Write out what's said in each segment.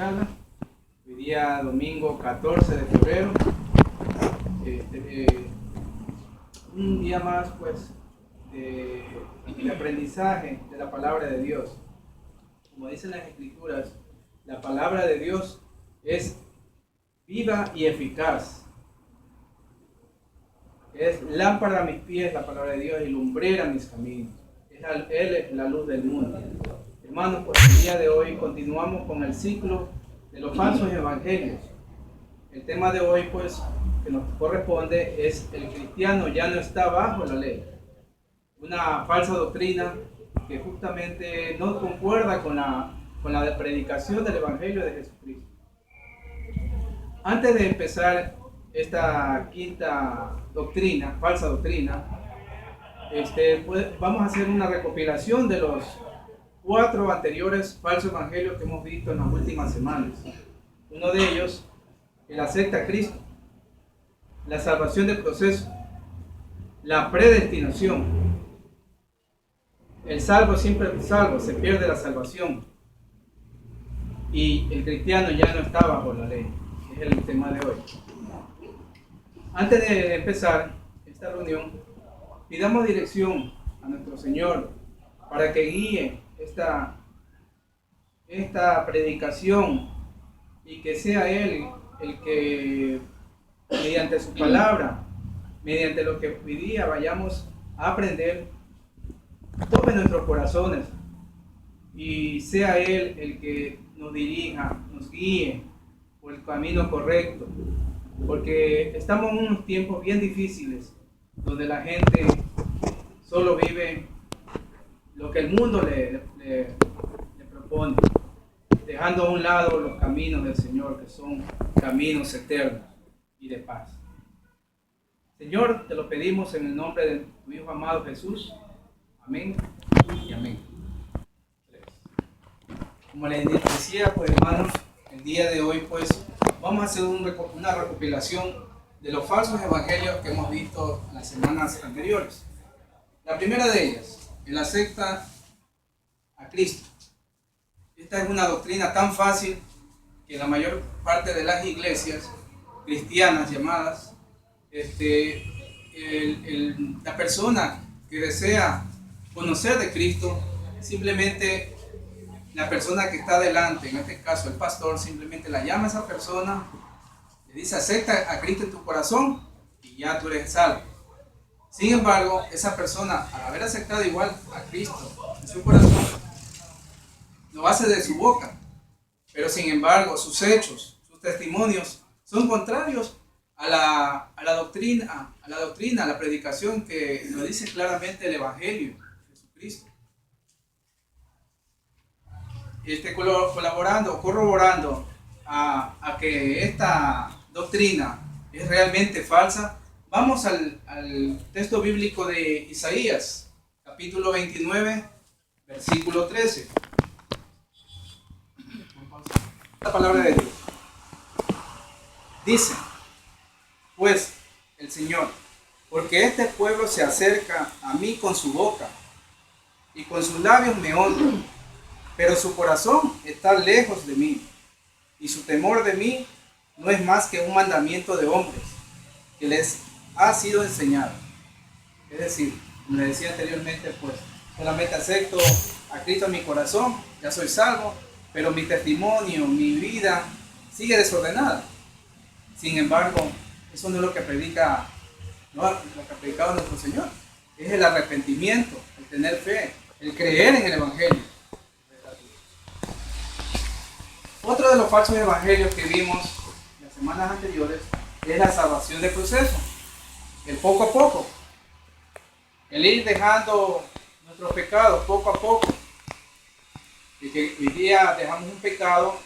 charla. Hoy día domingo 14 de febrero. Un día más pues de aprendizaje de la palabra de Dios. Como dicen las escrituras, la palabra de Dios es viva y eficaz. Es lámpara a mis pies la palabra de Dios y lumbrera mis caminos. Él es la luz del mundo. Hermanos, pues el día de hoy continuamos con el ciclo de los falsos evangelios. El tema de hoy, pues, que nos corresponde es: el cristiano ya no está bajo la ley. Una falsa doctrina que justamente no concuerda con la predicación del evangelio de Jesucristo. Antes de empezar esta quinta doctrina, falsa doctrina, pues, vamos a hacer una recopilación de los 4 anteriores falsos evangelios que hemos visto en las últimas semanas. Uno de ellos, el acepta a Cristo, la salvación del proceso, la predestinación, el salvo siempre salvo, se pierde la salvación, y el cristiano ya no está bajo la ley. Es el tema de hoy. Antes de empezar esta reunión, pidamos dirección a nuestro Señor para que guíe esta predicación, y que sea Él el que, mediante su palabra, mediante lo que hoy día vayamos a aprender, tome nuestros corazones y sea Él el que nos dirija, nos guíe por el camino correcto, porque estamos en unos tiempos bien difíciles donde la gente solo vive lo que el mundo le propone, dejando a un lado los caminos del Señor, que son caminos eternos y de paz. Señor, te lo pedimos en el nombre de tu Hijo amado Jesús. Amén y amén. Como les decía, pues hermanos, el día de hoy pues vamos a hacer una recopilación de los falsos evangelios que hemos visto en las semanas anteriores. La primera de ellas, el acepta a Cristo. Esta es una doctrina tan fácil que la mayor parte de las iglesias cristianas llamadas, la persona que desea conocer de Cristo, simplemente la persona que está delante, en este caso el pastor, simplemente la llama a esa persona, le dice: acepta a Cristo en tu corazón y ya tú eres salvo. Sin embargo, esa persona, al haber aceptado igual a Cristo en su corazón, lo hace de su boca, pero sin embargo sus hechos, sus testimonios son contrarios a la doctrina, a la predicación que lo dice claramente el evangelio de Jesucristo. Corroborando a que esta doctrina es realmente falsa, vamos al texto bíblico de Isaías, capítulo 29, versículo 13. La palabra de Dios dice: pues el Señor, porque este pueblo se acerca a mí con su boca y con sus labios me honra, pero su corazón está lejos de mí, y su temor de mí no es más que un mandamiento de hombres que les ha sido enseñado. Es decir, como les decía anteriormente, pues solamente acepto a Cristo en mi corazón, ya soy salvo, pero mi testimonio, mi vida sigue desordenada. Sin embargo, eso no es lo que predica, no, lo que ha predicado nuestro Señor. Es el arrepentimiento, el tener fe, el creer en el evangelio. Otro de los falsos evangelios que vimos en las semanas anteriores es la salvación del proceso, el poco a poco, el ir dejando nuestros pecados poco a poco. Y que hoy día dejamos un pecado,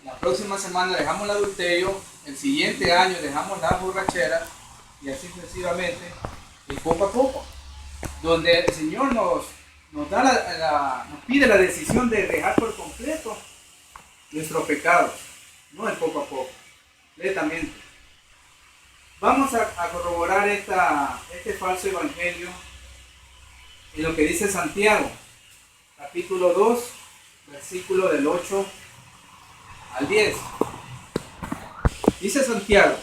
la próxima semana dejamos el adulterio, el siguiente año dejamos la borrachera, y así sucesivamente, y poco a poco, donde el Señor nos pide la decisión de dejar por completo nuestros pecados, no el poco a poco, lentamente. Vamos a corroborar este falso evangelio en lo que dice Santiago, capítulo 2, versículo del 8 al 10. Dice Santiago,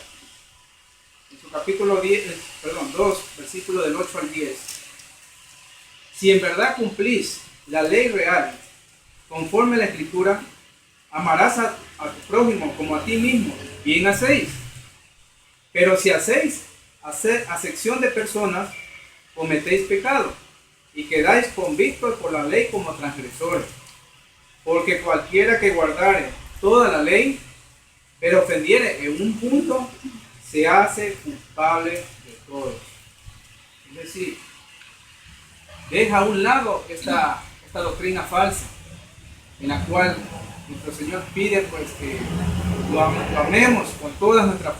en su capítulo 2, versículo del 8 al 10. Si en verdad cumplís la ley real, conforme a la Escritura, amarás a tu prójimo como a ti mismo, bien hacéis. Pero si hacéis acepción de personas, cometéis pecado, y quedáis convictos por la ley como transgresores. Porque cualquiera que guardare toda la ley, pero ofendiere en un punto, se hace culpable de todo. Es decir, deja a un lado esta doctrina falsa, en la cual nuestro Señor pide pues que lo amemos con toda nuestra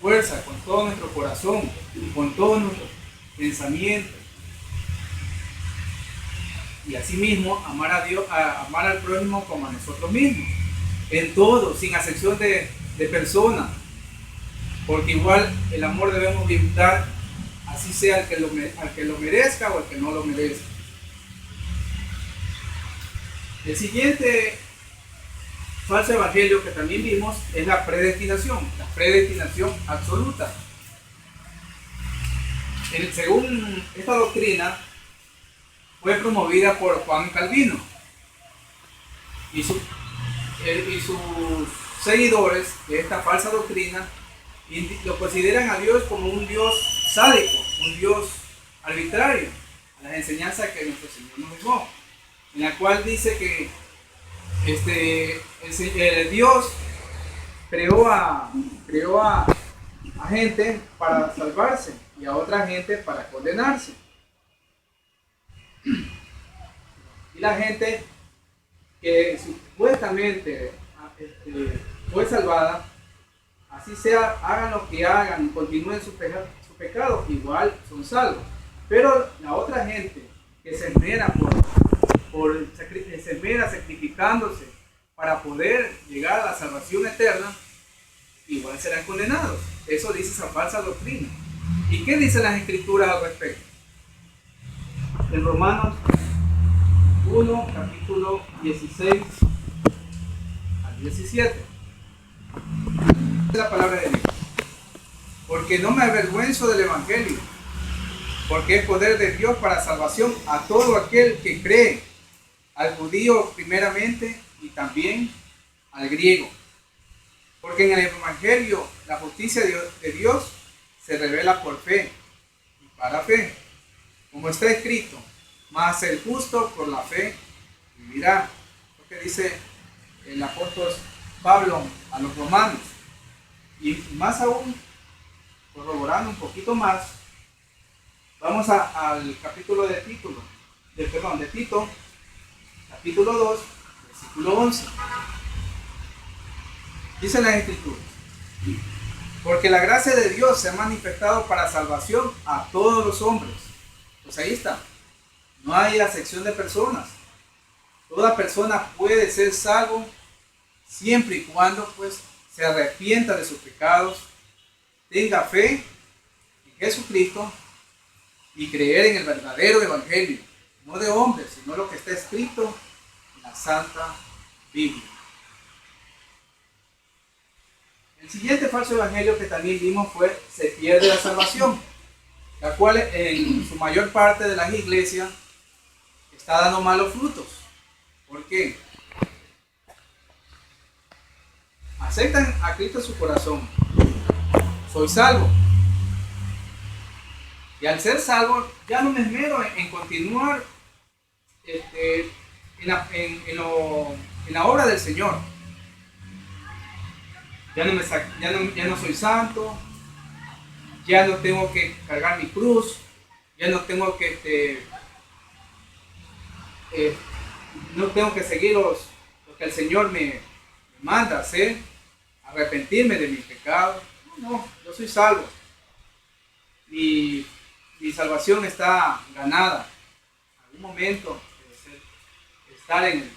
fuerza, con todo nuestro corazón, con todo nuestro pensamiento. Y asimismo amar a Dios, amar al prójimo como a nosotros mismos, en todo, sin acepción de persona, porque igual el amor debemos brindar, así sea al que lo merezca o al que no lo merezca. El siguiente falso evangelio que también vimos es la predestinación absoluta. Según esta doctrina, fue promovida por Juan Calvino y sus seguidores de esta falsa doctrina lo consideran a Dios como un Dios sádico, un Dios arbitrario, a las enseñanzas que nuestro Señor nos dejó, en la cual dice que Dios creó a gente para salvarse y a otra gente para condenarse. Y la gente que supuestamente fue salvada, así sea, hagan lo que hagan, continúen su pecado, igual son salvos. Pero la otra gente que se esmera se esmera sacrificándose para poder llegar a la salvación eterna, igual serán condenados. Eso dice esa falsa doctrina. ¿Y qué dicen las Escrituras al respecto? En Romanos 1, capítulo 16 al 17. Es la palabra de Dios. Porque no me avergüenzo del Evangelio, porque es poder de Dios para salvación a todo aquel que cree, al judío primeramente y también al griego. Porque en el Evangelio la justicia de Dios se revela por fe y para fe, como está escrito, mas el justo por la fe vivirá. Lo que dice el apóstol Pablo a los romanos. Y más aún, corroborando un poquito más, vamos al capítulo de Tito, capítulo 2, versículo 11. Dice las Escrituras: porque la gracia de Dios se ha manifestado para salvación a todos los hombres. Pues ahí está. No hay acepción de personas. Toda persona puede ser salvo siempre y cuando pues se arrepienta de sus pecados, tenga fe en Jesucristo y creer en el verdadero evangelio, no de hombres, sino lo que está escrito en la Santa Biblia. El siguiente falso evangelio que también vimos fue: se pierde la salvación, la cual en su mayor parte de las iglesias está dando malos frutos. ¿Por qué? Aceptan a Cristo en su corazón, soy salvo, y al ser salvo ya no me esmero en continuar en la obra del Señor. Ya no soy santo, ya no tengo que cargar mi cruz, ya no tengo que no tengo que seguir lo que el Señor me manda hacer, arrepentirme de mis pecados. No, yo soy salvo. Mi salvación está ganada. En algún momento estar en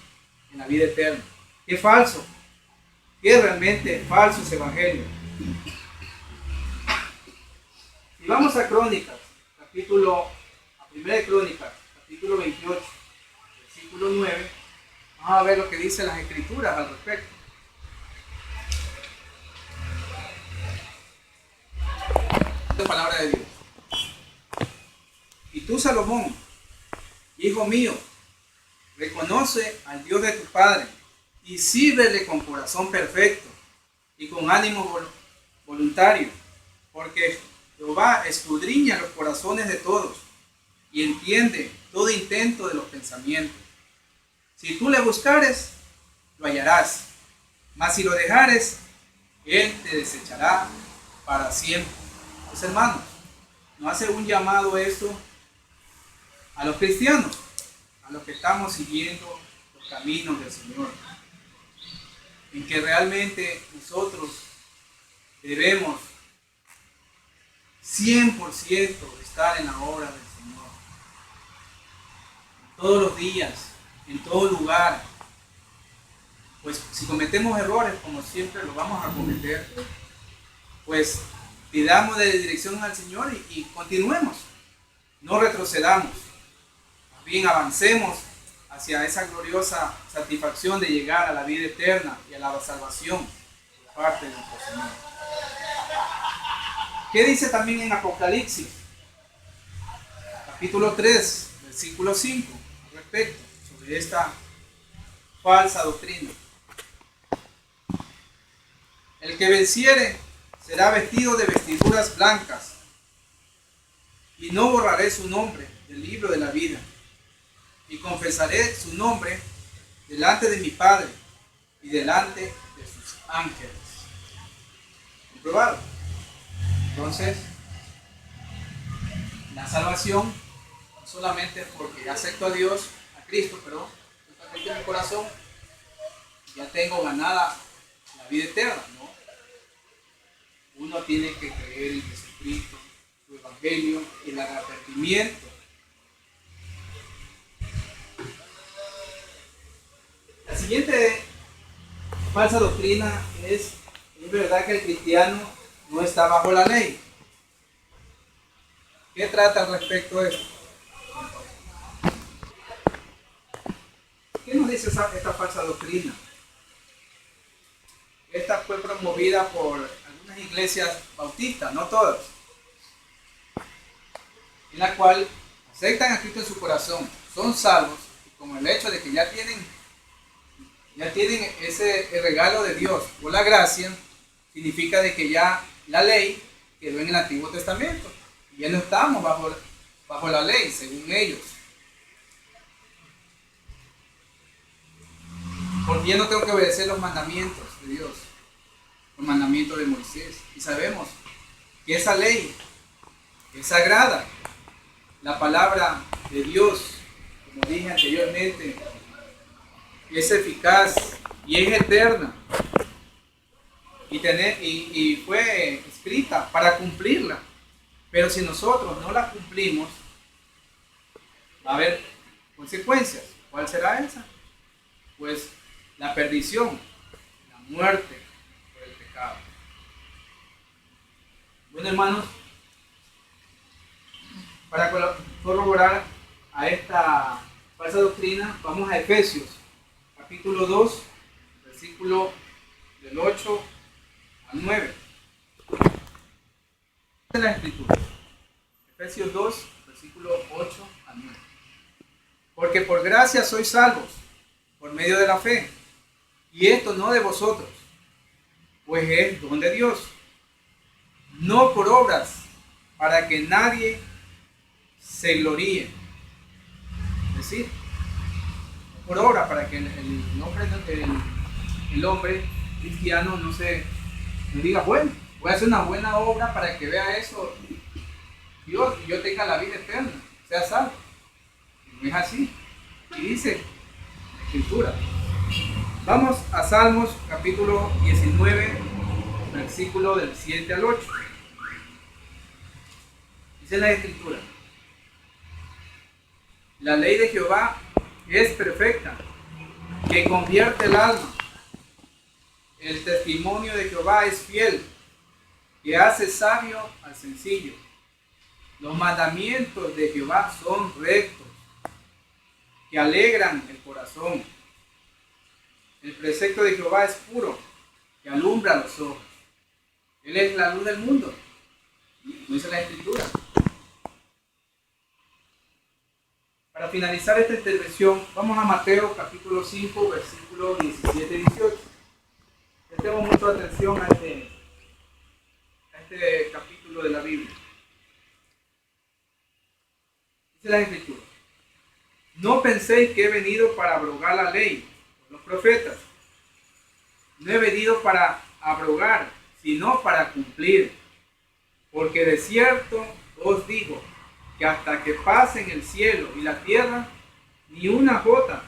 la vida eterna. Qué falso. Qué realmente falso ese evangelio. Si vamos a Crónicas, a primera de Crónicas, capítulo 28, versículo 9, vamos a ver lo que dicen las Escrituras al respecto. Esta es palabra de Dios. Y tú, Salomón, hijo mío, reconoce al Dios de tu Padre y sírvele con corazón perfecto y con ánimo voluntario, porque Jehová escudriña los corazones de todos y entiende todo intento de los pensamientos. Si tú le buscares, lo hallarás, mas si lo dejares, Él te desechará para siempre. Pues hermanos, ¿no hace un llamado esto a los cristianos, a los que estamos siguiendo los caminos del Señor? En que realmente nosotros debemos 100% estar en la obra del Señor. Todos los días, en todo lugar. Pues si cometemos errores, como siempre lo vamos a cometer, pues pidamos de dirección al Señor y continuemos. No retrocedamos. Más bien avancemos hacia esa gloriosa satisfacción de llegar a la vida eterna y a la salvación por parte de nuestro Señor. ¿Qué dice también en Apocalipsis? Capítulo 3, versículo 5, al respecto, sobre esta falsa doctrina. El que venciere será vestido de vestiduras blancas, y no borraré su nombre del libro de la vida, y confesaré su nombre delante de mi Padre y delante de sus ángeles. ¿Comprobado? Entonces, la salvación no solamente es porque acepto a Dios, a Cristo, pero totalmente en mi corazón, ya tengo ganada la vida eterna, ¿no? Uno tiene que creer en Jesucristo, su Evangelio y el arrepentimiento. La siguiente falsa doctrina es verdad que el cristiano no está bajo la ley. ¿Qué trata al respecto de esto? ¿Qué nos dice esta falsa doctrina? Esta fue promovida por algunas iglesias bautistas, no todas, en la cual aceptan a Cristo en su corazón, son salvos, y como el hecho de que ya tienen ese regalo de Dios por la gracia, significa de que ya la ley quedó en el Antiguo Testamento, y ya no estamos bajo la ley, según ellos. Porque ya no tengo que obedecer los mandamientos de Dios, los mandamientos de Moisés. Y sabemos que esa ley es sagrada. La palabra de Dios, como dije anteriormente, es eficaz y es eterna. Y fue escrita para cumplirla. Pero si nosotros no la cumplimos, va a haber consecuencias. ¿Cuál será esa? Pues la perdición, la muerte por el pecado. Bueno, hermanos, para corroborar a esta falsa doctrina, vamos a Efesios, capítulo 2, versículo del 8 al 9. De la Escritura. Efesios 2, versículo 8 al 9. Porque por gracia sois salvos, por medio de la fe, y esto no de vosotros, pues es don de Dios, no por obras, para que nadie se gloríe. Es decir, por obra, para que el hombre cristiano no diga, bueno, voy a hacer una buena obra para que vea eso Dios y yo tenga la vida eterna, sea salvo. No es así. Y dice la Escritura. Vamos a Salmos capítulo 19, versículo del 7 al 8. Dice la Escritura: la ley de Jehová es perfecta, que convierte el alma. El testimonio de Jehová es fiel, que hace sabio al sencillo. Los mandamientos de Jehová son rectos, que alegran el corazón. El precepto de Jehová es puro, que alumbra los ojos. Él es la luz del mundo. como dice la Escritura. Para finalizar esta intervención, vamos a Mateo capítulo 5, versículos 17 y 18. Prestemos mucha atención a este capítulo de la Biblia. Dice la Escritura: no penséis que he venido para abrogar la ley o los profetas. No he venido para abrogar, sino para cumplir. Porque de cierto os digo que hasta que pasen el cielo y la tierra, ni una jota,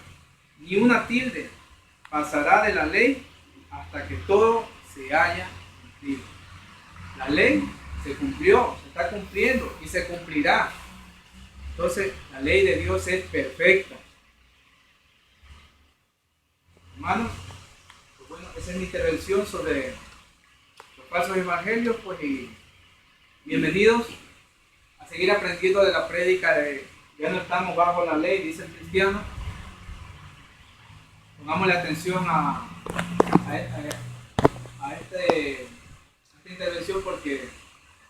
ni una tilde pasará de la ley hasta que todo se haya cumplido. La ley se cumplió, se está cumpliendo y se cumplirá. Entonces, la ley de Dios es perfecta. Hermanos, pues bueno, esa es mi intervención sobre los falsos evangelios, pues, y bienvenidos a seguir aprendiendo de la prédica de ya no estamos bajo la ley, dice el cristiano. Pongámosle atención a esta intervención, porque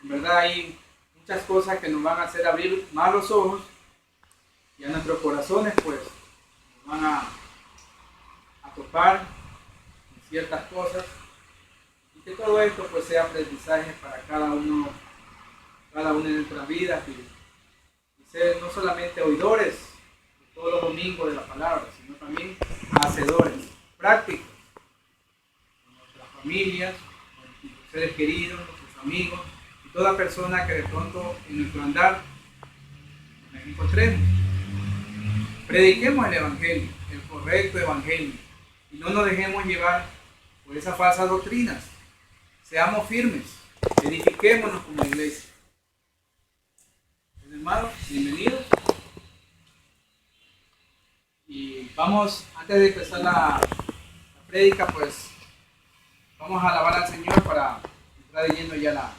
en verdad hay muchas cosas que nos van a hacer abrir más los ojos y a nuestros corazones, pues nos van a topar en ciertas cosas, y que todo esto pues sea aprendizaje para cada uno de nuestras vidas, y ser no solamente oidores todos los domingos de la palabra, sino también hacedores prácticos con nuestras familias, con nuestros seres queridos, nuestros amigos y toda persona que de pronto en nuestro andar nos encontremos. Prediquemos el evangelio, el correcto evangelio, y no nos dejemos llevar por esas falsas doctrinas. Seamos firmes, edifiquémonos como iglesia. Hermanos, bienvenidos. Y vamos, antes de empezar la prédica, pues vamos a alabar al Señor para entrar de lleno ya la